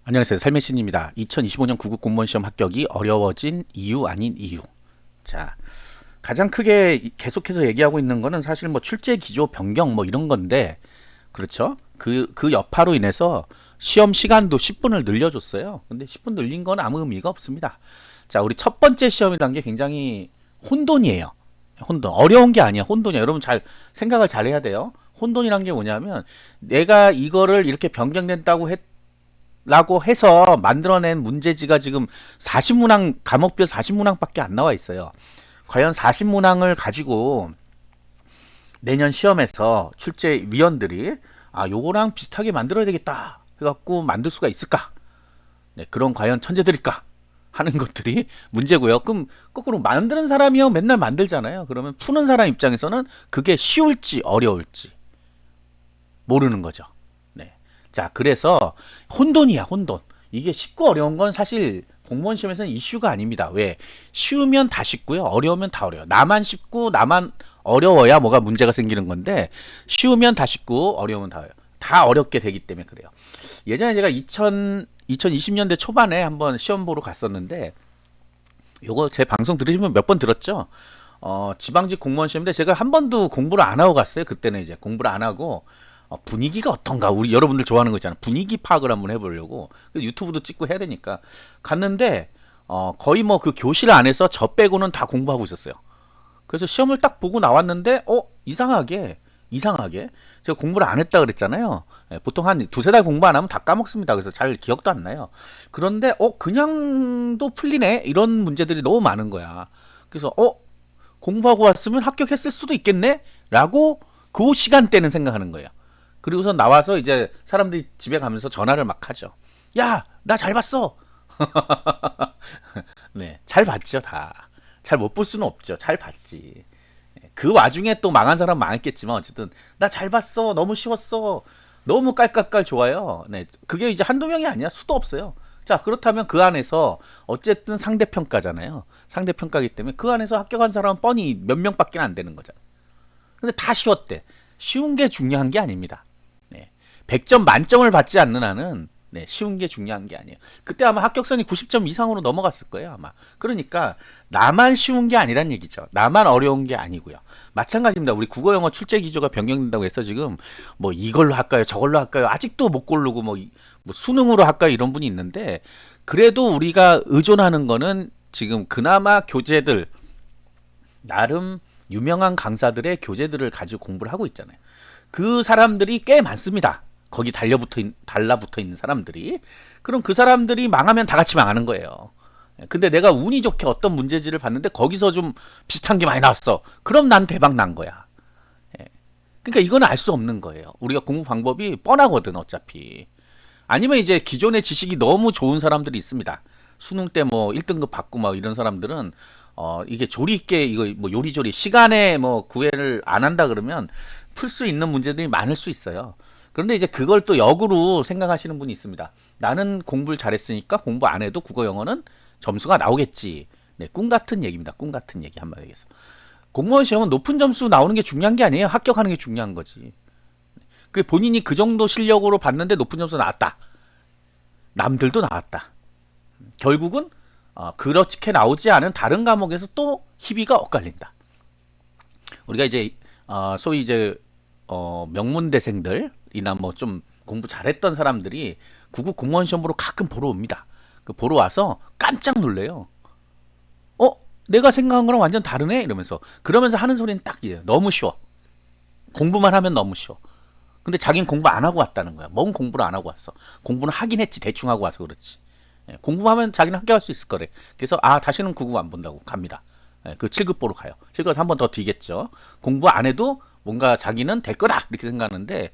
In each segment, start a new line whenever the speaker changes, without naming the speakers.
안녕하세요. 삶의 신입니다. 2025년 구급 공무원 시험 합격이 어려워진 이유 아닌 이유. 자, 가장 크게 계속해서 얘기하고 있는 거는 사실 뭐 출제 기조 변경 뭐 이런 건데, 그렇죠? 그 여파로 인해서 시험 시간도 10분을 늘려줬어요. 근데 10분 늘린 건 아무 의미가 없습니다. 자, 우리 첫 번째 시험이란 게 굉장히 혼돈이에요. 혼돈. 어려운 게 아니야. 혼돈이야. 여러분 잘 생각을 잘 해야 돼요. 혼돈이란 게 뭐냐면 내가 이거를 이렇게 변경된다고 라고 해서 만들어낸 문제지가 지금 40문항, 과목별 40문항밖에 안 나와 있어요. 과연 40문항을 가지고 내년 시험에서 출제위원들이 요거랑 비슷하게 만들어야 되겠다 해갖고 만들 수가 있을까? 네, 그런 과연 천재들일까? 하는 것들이 문제고요. 그럼 거꾸로 만드는 사람이요 맨날 만들잖아요. 그러면 푸는 사람 입장에서는 그게 쉬울지 어려울지 모르는 거죠. 네. 자, 그래서 혼돈이야, 혼돈. 이게 쉽고 어려운 건 사실 공무원 시험에서는 이슈가 아닙니다. 왜? 쉬우면 다 쉽고요. 어려우면 다 어려워요. 나만 쉽고 나만 어려워야 뭐가 문제가 생기는 건데 쉬우면 다 쉽고 어려우면 다 어려워요. 다 어렵게 되기 때문에 그래요. 예전에 제가 2020년대 초반에 한번 시험 보러 갔었는데 요거 제 방송 들으시면 몇 번 들었죠? 지방직 공무원 시험인데 제가 한 번도 공부를 안 하고 갔어요. 그때는 이제 공부를 안 하고 분위기가 어떤가 우리 여러분들 좋아하는 거 있잖아 분위기 파악을 한번 해보려고 유튜브도 찍고 해야 되니까 갔는데 거의 뭐 그 교실 안에서 저 빼고는 다 공부하고 있었어요. 그래서 시험을 딱 보고 나왔는데 이상하게 제가 공부를 안 했다 그랬잖아요. 예, 보통 한 두세 달 공부 안 하면 다 까먹습니다. 그래서 잘 기억도 안 나요. 그런데 그냥도 풀리네 이런 문제들이 너무 많은 거야. 그래서 공부하고 왔으면 합격했을 수도 있겠네 라고 그 시간대는 생각하는 거예요. 그리고서 나와서 이제 사람들이 집에 가면서 전화를 막 하죠. 야, 나 잘 봤어. 네, 잘 봤죠, 다. 잘 못 볼 수는 없죠. 잘 봤지. 그 와중에 또 망한 사람 많았겠지만 어쨌든 나 잘 봤어. 너무 쉬웠어. 너무 깔깔깔 좋아요. 네, 그게 이제 한두 명이 아니야. 수도 없어요. 자, 그렇다면 그 안에서 어쨌든 상대평가잖아요. 상대평가기 때문에 그 안에서 합격한 사람은 뻔히 몇 명밖에 안 되는 거잖아. 근데 다 쉬웠대. 쉬운 게 중요한 게 아닙니다. 네. 100점 만점을 받지 않는 한은 네, 쉬운 게 중요한 게 아니에요. 그때 아마 합격선이 90점 이상으로 넘어갔을 거예요, 아마. 그러니까 나만 쉬운 게 아니란 얘기죠. 나만 어려운 게 아니고요. 마찬가지입니다. 우리 국어 영어 출제 기조가 변경된다고 해서 지금 뭐 이걸로 할까요, 저걸로 할까요? 아직도 못 고르고 뭐 수능으로 할까요? 이런 분이 있는데 그래도 우리가 의존하는 거는 지금 그나마 교재들 나름 유명한 강사들의 교재들을 가지고 공부를 하고 있잖아요. 그 사람들이 꽤 많습니다. 거기 달라붙어 있는 사람들이. 그럼 그 사람들이 망하면 다 같이 망하는 거예요. 근데 내가 운이 좋게 어떤 문제지를 봤는데 거기서 좀 비슷한 게 많이 나왔어. 그럼 난 대박 난 거야. 예. 그러니까 이건 알 수 없는 거예요. 우리가 공부 방법이 뻔하거든 어차피. 아니면 이제 기존의 지식이 너무 좋은 사람들이 있습니다. 수능 때 뭐 1등급 받고 막 이런 사람들은 이게 조리 있게 이거 뭐 요리조리 시간에 뭐 구애를 안 한다 그러면 풀 수 있는 문제들이 많을 수 있어요. 그런데 이제 그걸 또 역으로 생각하시는 분이 있습니다. 나는 공부를 잘했으니까 공부 안 해도 국어 영어는 점수가 나오겠지. 네, 꿈 같은 얘기입니다. 꿈 같은 얘기 한마디로 해서. 공무원 시험은 높은 점수 나오는 게 중요한 게 아니에요. 합격하는 게 중요한 거지. 그 본인이 그 정도 실력으로 봤는데 높은 점수 나왔다. 남들도 나왔다. 결국은 그렇게 나오지 않은 다른 과목에서 또 희비가 엇갈린다. 우리가 이제 소위 이제 명문대생들이나 뭐 좀 공부 잘했던 사람들이 구급 공무원 시험 보러 가끔 보러 옵니다. 그 보러 와서 깜짝 놀래요. 내가 생각한 거랑 완전 다르네 이러면서 그러면서 하는 소리는 딱 이래요. 너무 쉬워. 공부만 하면 너무 쉬워. 근데 자기는 공부 안 하고 왔다는 거야. 뭔 공부를 안 하고 왔어. 공부는 하긴 했지. 대충 하고 와서 그렇지. 예, 공부하면 자기는 합격할 수 있을 거래. 그래서 다시는 구급 안 본다고 갑니다. 예, 그 7급 보러 가요. 7급에서 한 번 더 뒤겠죠. 공부 안 해도 뭔가 자기는 될 거다 이렇게 생각하는데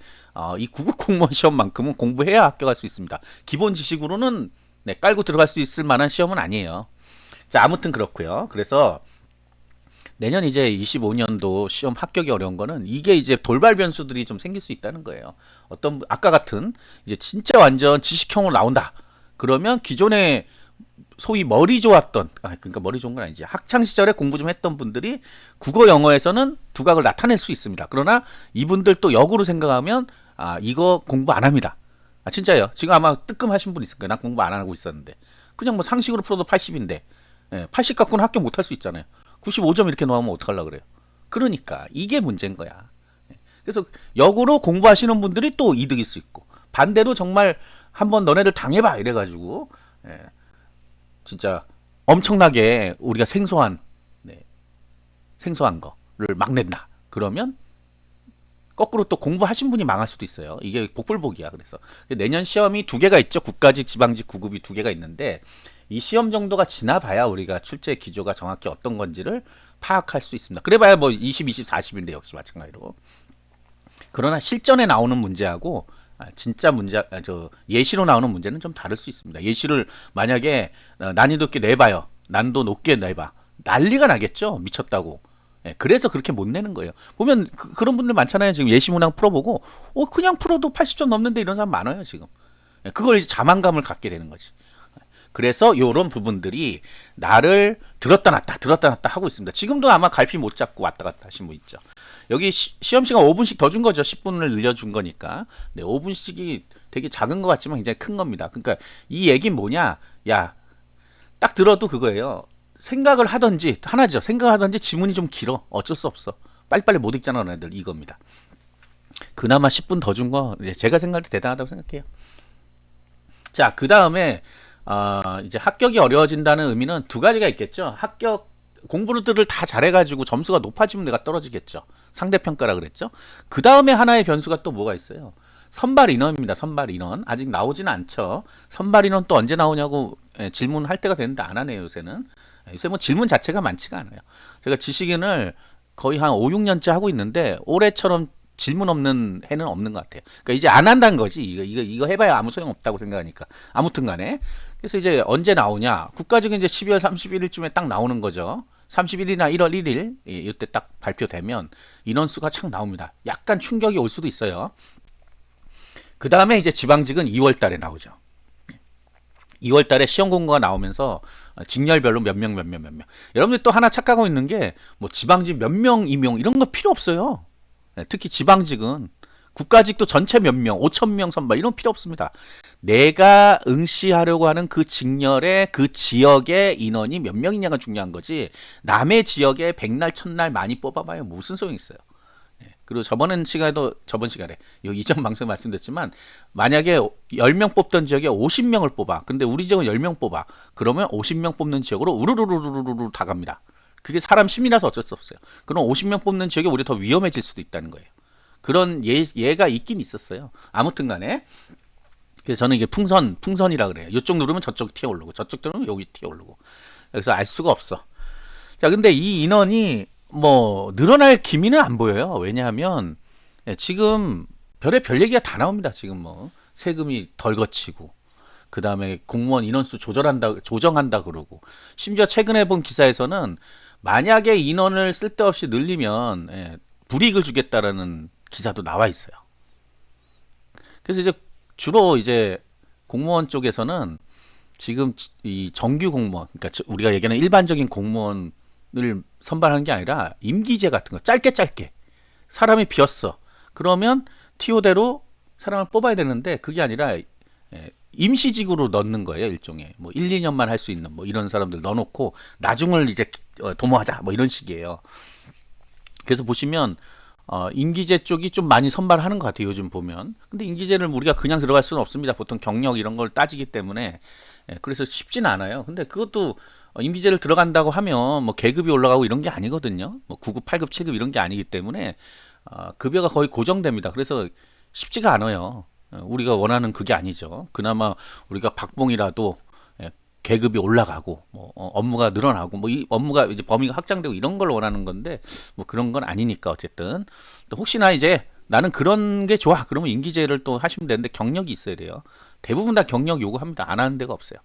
이 구급 공무원 시험만큼은 공부해야 합격할 수 있습니다. 기본 지식으로는 네, 깔고 들어갈 수 있을 만한 시험은 아니에요. 자, 아무튼 그렇고요. 그래서 내년 이제 25년도 시험 합격이 어려운 거는 이게 이제 돌발 변수들이 좀 생길 수 있다는 거예요. 어떤 아까 같은 이제 진짜 완전 지식형으로 나온다. 그러면 기존에 소위 머리 좋았던 그러니까 머리 좋은 건 아니지 학창 시절에 공부 좀 했던 분들이 국어 영어에서는 두각을 나타낼 수 있습니다. 그러나 이분들 또 역으로 생각하면 이거 공부 안 합니다. 아 진짜예요. 지금 아마 뜨끔하신 분 있을 거예요. 난 공부 안 하고 있었는데 그냥 뭐 상식으로 풀어도 80인데 80 갖고는 합격 못 할 수 있잖아요. 95점 이렇게 나오면 어떡하려고 그래요. 그러니까 이게 문제인 거야. 그래서 역으로 공부하시는 분들이 또 이득일 수 있고 반대로 정말 한번 너네들 당해봐 이래가지고 예, 진짜 엄청나게 우리가 생소한 네, 생소한 거를 막 낸다. 그러면 거꾸로 또 공부하신 분이 망할 수도 있어요. 이게 복불복이야. 그래서 내년 시험이 두 개가 있죠. 국가직, 지방직, 구급이 두 개가 있는데 이 시험 정도가 지나봐야 우리가 출제 기조가 정확히 어떤 건지를 파악할 수 있습니다. 그래봐야 뭐 20, 20, 40인데 역시 마찬가지로. 그러나 실전에 나오는 문제하고 진짜 문제, 저 예시로 나오는 문제는 좀 다를 수 있습니다. 예시를 만약에 난이도 높게 내봐요. 난도 높게 내봐. 난리가 나겠죠. 미쳤다고. 그래서 그렇게 못 내는 거예요. 보면 런 분들 많잖아요. 지금 예시 문항 풀어보고 그냥 풀어도 80점 넘는데 이런 사람 많아요. 지금. 그걸 이제 자만감을 갖게 되는 거지. 그래서 요런 부분들이 나를 들었다 놨다 하고 있습니다. 지금도 아마 갈피 못 잡고 왔다 갔다 하신 분 있죠. 여기 시험 시간 5분씩 더 준 거죠. 10분을 늘려준 거니까. 네, 5분씩이 되게 작은 것 같지만 굉장히 큰 겁니다. 그러니까 이 얘기는 뭐냐? 야, 딱 들어도 그거예요. 생각을 하든지 하나죠. 생각을 하든지 지문이 좀 길어. 어쩔 수 없어. 빨리빨리 못 읽잖아, 너네들 이겁니다. 그나마 10분 더 준 거 제가 생각할 때 대단하다고 생각해요. 자, 그 다음에 이제 합격이 어려워진다는 의미는 두 가지가 있겠죠. 합격 공부들을 다 잘해가지고 점수가 높아지면 내가 떨어지겠죠. 상대평가라 그랬죠. 그 다음에 하나의 변수가 또 뭐가 있어요. 선발 인원입니다. 선발 인원 아직 나오지는 않죠. 선발 인원 또 언제 나오냐고 질문할 때가 되는데 안 하네요. 요새는. 요새 뭐 질문 자체가 많지가 않아요. 제가 지식인을 거의 한 5, 6년째 하고 있는데 올해처럼 질문 없는 해는 없는 것 같아요. 그러니까 이제 안 한다는 거지. 이거 해봐야 아무 소용 없다고 생각하니까. 아무튼 간에. 그래서 이제 언제 나오냐. 국가직은 이제 12월 31일쯤에 딱 나오는 거죠. 31일이나 1월 1일 이때 딱 발표되면 인원수가 착 나옵니다. 약간 충격이 올 수도 있어요. 그 다음에 이제 지방직은 2월 달에 나오죠. 2월 달에 시험 공고가 나오면서 직렬별로 몇 명. 여러분들 또 하나 착각하고 있는 게 뭐 지방직 몇 명 임용 이런 거 필요 없어요. 특히 지방직은 국가직도 전체 몇 명, 5천 명 선발 이런 거 필요 없습니다. 내가 응시하려고 하는 그 직렬의 그 지역의 인원이 몇 명이냐가 중요한 거지. 남의 지역에 백날 천날 많이 뽑아봐요. 무슨 소용이 있어요. 그리고 저번 시간에 이전 방송에 말씀드렸지만 만약에 10명 뽑던 지역에 50명을 뽑아. 근데 우리 지역은 10명 뽑아. 그러면 50명 뽑는 지역으로 우르르르르르 다 갑니다. 그게 사람 심리라서 어쩔 수 없어요. 그럼 50명 뽑는 지역이 오히려 더 위험해질 수도 있다는 거예요. 그런 예가 있긴 있었어요. 아무튼 간에 그래서 저는 이게 풍선이라 그래요. 이쪽 누르면 저쪽 튀어오르고 저쪽 누르면 여기 튀어오르고. 그래서 알 수가 없어. 자, 근데 이 인원이 뭐 늘어날 기미는 안 보여요. 왜냐하면 지금 별 얘기가 다 나옵니다. 지금 뭐 세금이 덜 거치고 그 다음에 공무원 인원수 조정한다 그러고 심지어 최근에 본 기사에서는 만약에 인원을 쓸데없이 늘리면 불이익을 주겠다라는 기사도 나와 있어요. 그래서 이제 주로 이제 공무원 쪽에서는 지금 이 정규 공무원, 그러니까 우리가 얘기하는 일반적인 공무원을 선발하는 게 아니라 임기제 같은 거 짧게 사람이 비었어. 그러면 TO대로 사람을 뽑아야 되는데 그게 아니라 임시직으로 넣는 거예요. 일종의 뭐 1, 2년만 할 수 있는 뭐 이런 사람들 넣어놓고 나중을 이제 도모하자 뭐 이런 식이에요. 그래서 보시면 임기제 쪽이 좀 많이 선발하는 것 같아요. 요즘 보면. 근데 임기제를 우리가 그냥 들어갈 수는 없습니다. 보통 경력 이런 걸 따지기 때문에 그래서 쉽진 않아요. 근데 그것도 임기제를 들어간다고 하면 뭐 계급이 올라가고 이런 게 아니거든요. 뭐 9급, 8급, 7급 이런 게 아니기 때문에 급여가 거의 고정됩니다. 그래서 쉽지가 않아요. 우리가 원하는 그게 아니죠. 그나마 우리가 박봉이라도 계급이 올라가고 뭐 업무가 늘어나고 뭐 이 업무가 이제 범위가 확장되고 이런 걸 원하는 건데 뭐 그런 건 아니니까 어쨌든 혹시나 이제 나는 그런 게 좋아 그러면 임기제를 또 하시면 되는데 경력이 있어야 돼요. 대부분 다 경력 요구합니다. 안 하는 데가 없어요.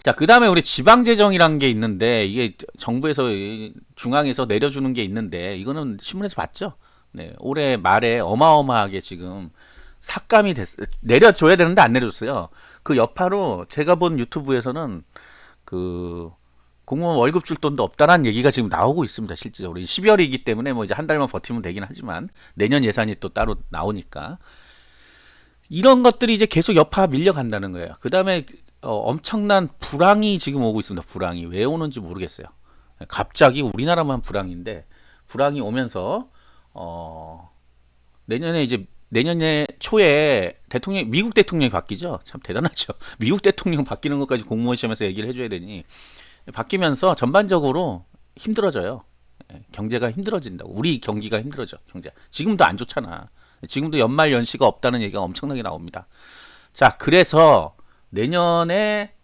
자, 그 다음에 우리 지방재정이라는 게 있는데 이게 정부에서 중앙에서 내려주는 게 있는데 이거는 신문에서 봤죠? 네, 올해 말에 어마어마하게 지금 삭감이 내려줘야 되는데 안 내려줬어요. 그 여파로 제가 본 유튜브에서는 그 공무원 월급 줄 돈도 없다라는 얘기가 지금 나오고 있습니다. 실질적으로 12월이기 때문에 뭐 이제 한 달만 버티면 되긴 하지만 내년 예산이 또 따로 나오니까 이런 것들이 이제 계속 여파 밀려간다는 거예요. 그 다음에 엄청난 불황이 지금 오고 있습니다. 불황이 왜 오는지 모르겠어요. 갑자기 우리나라만 불황인데 불황이 오면서 내년에 이제 내년에 초에 대통령 미국 대통령이 바뀌죠. 참 대단하죠. 미국 대통령 바뀌는 것까지 공무원 시험에서 얘기를 해줘야 되니 바뀌면서 전반적으로 힘들어져요. 경제가 힘들어진다고. 우리 경기가 힘들어져. 경제. 지금도 안 좋잖아. 지금도 연말 연시가 없다는 얘기가 엄청나게 나옵니다. 자, 그래서 내년에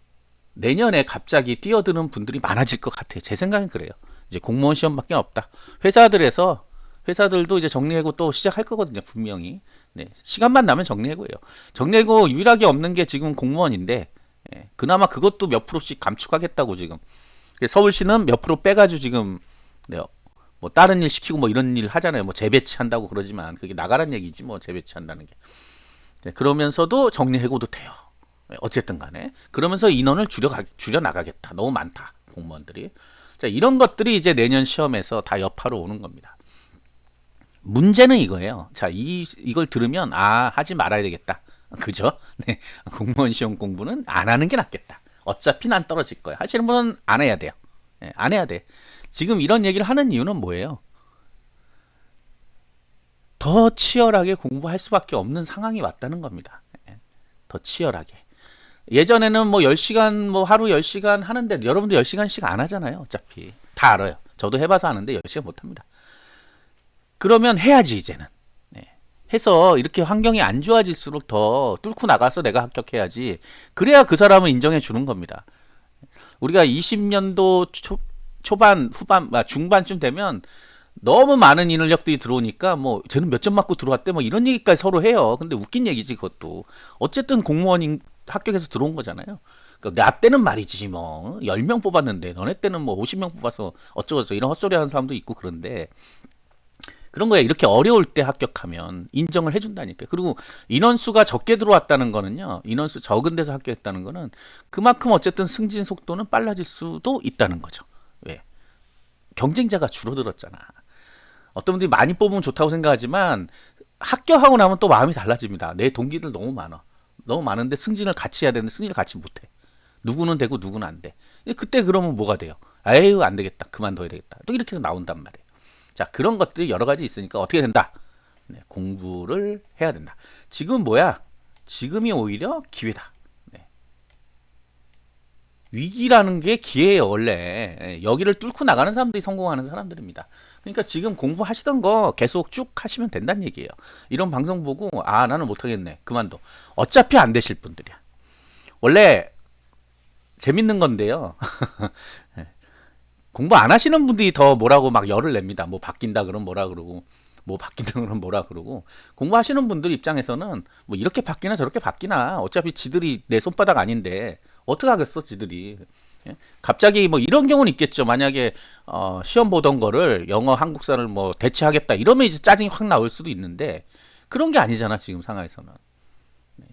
갑자기 뛰어드는 분들이 많아질 것 같아요. 제 생각은 그래요. 이제 공무원 시험밖에 없다. 회사들도 이제 정리해고 또 시작할 거거든요. 분명히. 네, 시간만 나면 정리해고예요. 정리해고 유일하게 없는 게 지금 공무원인데 그나마 그것도 몇 프로씩 감축하겠다고 지금. 서울시는 몇 프로 빼가지고 지금 네, 뭐 다른 일 시키고 뭐 이런 일 하잖아요. 뭐 재배치한다고 그러지만 그게 나가란 얘기지 뭐 재배치한다는 게. 네, 그러면서도 정리해고도 돼요. 어쨌든 간에 그러면서 인원을 줄여 나가겠다. 너무 많다. 공무원들이. 자, 이런 것들이 이제 내년 시험에서 다 여파로 오는 겁니다. 문제는 이거예요. 자, 이걸 들으면 하지 말아야 되겠다. 그죠? 네. 공무원 시험 공부는 안 하는 게 낫겠다. 어차피 난 떨어질 거야. 하시는 분은 안 해야 돼요. 네, 안 해야 돼. 지금 이런 얘기를 하는 이유는 뭐예요? 더 치열하게 공부할 수밖에 없는 상황이 왔다는 겁니다. 더 치열하게. 예전에는 뭐 10시간, 뭐 하루 10시간 하는데 여러분도 10시간씩 안 하잖아요. 어차피. 다 알아요. 저도 해봐서 아는데 10시간 못 합니다. 그러면 해야지, 이제는. 네. 해서 이렇게 환경이 안 좋아질수록 더 뚫고 나가서 내가 합격해야지. 그래야 그 사람은 인정해 주는 겁니다. 우리가 20년도 초반, 후반, 중반쯤 되면 너무 많은 인력들이 들어오니까 뭐 쟤는 몇 점 맞고 들어왔대 뭐 이런 얘기까지 서로 해요. 근데 웃긴 얘기지 그것도. 어쨌든 공무원 합격해서 들어온 거잖아요. 그러니까 나 때는 말이지 뭐 10명 뽑았는데 너네 때는 뭐 50명 뽑아서 어쩌고저쩌고 이런 헛소리 하는 사람도 있고 그런데 그런 거에 이렇게 어려울 때 합격하면 인정을 해준다니까요. 그리고 인원수가 적게 들어왔다는 거는요. 인원수 적은 데서 합격했다는 거는 그만큼 어쨌든 승진 속도는 빨라질 수도 있다는 거죠. 왜? 경쟁자가 줄어들었잖아. 어떤 분들이 많이 뽑으면 좋다고 생각하지만 합격하고 나면 또 마음이 달라집니다. 내 동기들 너무 많아. 너무 많은데 승진을 같이 해야 되는데 승진을 같이 못해. 누구는 되고 누구는 안 돼. 그때 그러면 뭐가 돼요? 에휴 안 되겠다. 그만둬야 되겠다. 또 이렇게 해서 나온단 말이에요. 자, 그런 것들이 여러 가지 있으니까 어떻게 된다? 네, 공부를 해야 된다. 지금 뭐야? 지금이 오히려 기회다. 네. 위기라는 게 기회예요, 원래. 여기를 뚫고 나가는 사람들이 성공하는 사람들입니다. 그러니까 지금 공부하시던 거 계속 쭉 하시면 된다는 얘기예요. 이런 방송 보고 나는 못하겠네. 그만둬. 어차피 안 되실 분들이야. 원래 재밌는 건데요. 공부 안 하시는 분들이 더 뭐라고 막 열을 냅니다. 뭐 바뀐다 그러면 뭐라 그러고 뭐 바뀐다 그러면 뭐라 그러고 공부하시는 분들 입장에서는 뭐 이렇게 바뀌나 저렇게 바뀌나 어차피 지들이 내 손바닥 아닌데 어떻게 하겠어 지들이. 예? 갑자기 뭐 이런 경우는 있겠죠. 만약에 시험 보던 거를 영어 한국사를 뭐 대체하겠다 이러면 이제 짜증이 확 나올 수도 있는데 그런 게 아니잖아 지금 상황에서는.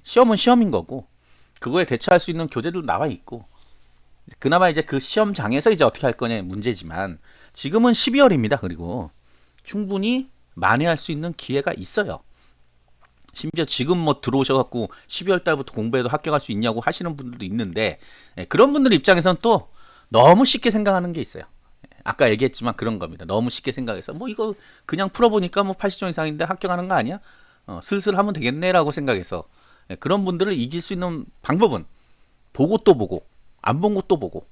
시험은 시험인 거고 그거에 대처할 수 있는 교재도 나와 있고 그나마 이제 그 시험장에서 이제 어떻게 할 거냐 문제지만 지금은 12월입니다. 그리고 충분히 만회할 수 있는 기회가 있어요. 심지어 지금 뭐 들어오셔갖고 12월 달부터 공부해도 합격할 수 있냐고 하시는 분들도 있는데 그런 분들 입장에서는 또 너무 쉽게 생각하는 게 있어요. 아까 얘기했지만 그런 겁니다. 너무 쉽게 생각해서 뭐 이거 그냥 풀어보니까 뭐 80점 이상인데 합격하는 거 아니야? 슬슬 하면 되겠네라고 생각해서 그런 분들을 이길 수 있는 방법은 보고 또 보고 안 본 것도 보고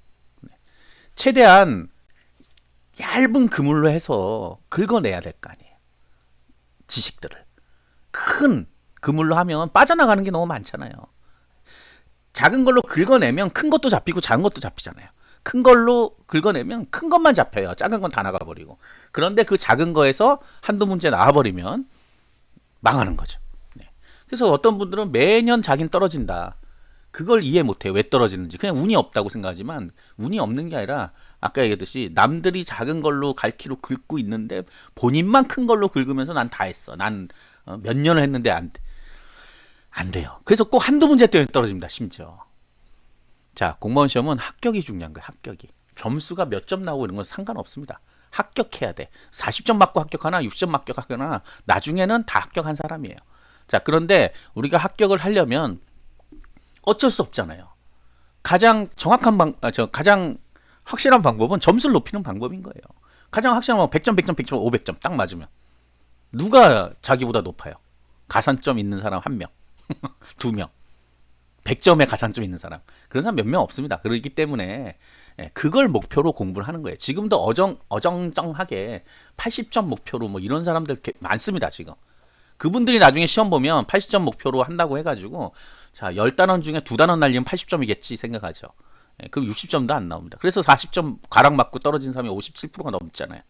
최대한 얇은 그물로 해서 긁어내야 될 거 아니에요. 지식들을. 큰 그물로 하면 빠져나가는 게 너무 많잖아요. 작은 걸로 긁어내면 큰 것도 잡히고 작은 것도 잡히잖아요. 큰 걸로 긁어내면 큰 것만 잡혀요. 작은 건 다 나가버리고. 그런데 그 작은 거에서 한두 문제 나와버리면 망하는 거죠. 네. 그래서 어떤 분들은 매년 자긴 떨어진다. 그걸 이해 못해요. 왜 떨어지는지. 그냥 운이 없다고 생각하지만 운이 없는 게 아니라 아까 얘기했듯이 남들이 작은 걸로 갈키로 긁고 있는데 본인만 큰 걸로 긁으면서 난 다 했어. 난 몇 년을 했는데 안 돼요. 그래서 꼭 한두 문제 때문에 떨어집니다. 심지어. 자, 공무원 시험은 합격이 중요한 거예요. 합격이. 점수가 몇 점 나오고 이런 건 상관없습니다. 합격해야 돼. 40점 맞고 합격하나 60점 합격하거나 나중에는 다 합격한 사람이에요. 자, 그런데 우리가 합격을 하려면 어쩔 수 없잖아요. 가장 정확한 가장 확실한 방법은 점수를 높이는 방법인 거예요. 가장 확실한 방법 100점, 100점, 100점, 500점 딱 맞으면 누가 자기보다 높아요? 가산점 있는 사람 1명, 2명. 100점의 가산점 있는 사람. 그런 사람 몇 명 없습니다. 그렇기 때문에 그걸 목표로 공부를 하는 거예요. 지금도 어정쩡하게 80점 목표로 뭐 이런 사람들 많습니다, 지금. 그분들이 나중에 시험 보면 80점 목표로 한다고 해가지고 자 10단원 중에 2단원 날리면 80점이겠지 생각하죠. 그럼 60점도 안 나옵니다. 그래서 40점 가락 맞고 떨어진 사람이 57%가 넘잖아요.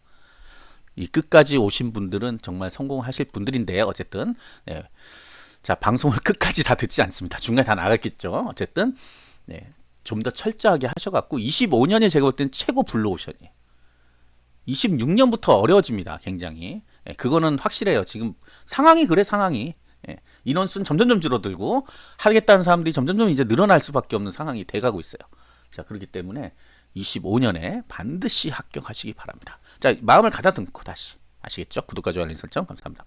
이 끝까지 오신 분들은 정말 성공하실 분들인데 어쨌든 자 방송을 끝까지 다 듣지 않습니다. 중간에 다 나갔겠죠. 어쨌든 좀 더 철저하게 하셔갖고 25년이 제가 볼 때는 최고 블루오션이에요. 26년부터 어려워집니다. 굉장히. 그거는 확실해요. 지금 상황이 그래 상황이. 인원수는 점점점 줄어들고 하겠다는 사람들이 점점점 이제 늘어날 수밖에 없는 상황이 돼가고 있어요. 자 그렇기 때문에 25년에 반드시 합격하시기 바랍니다. 자 마음을 가다듬고 다시 아시겠죠? 구독과 좋아요 알림 설정 감사합니다.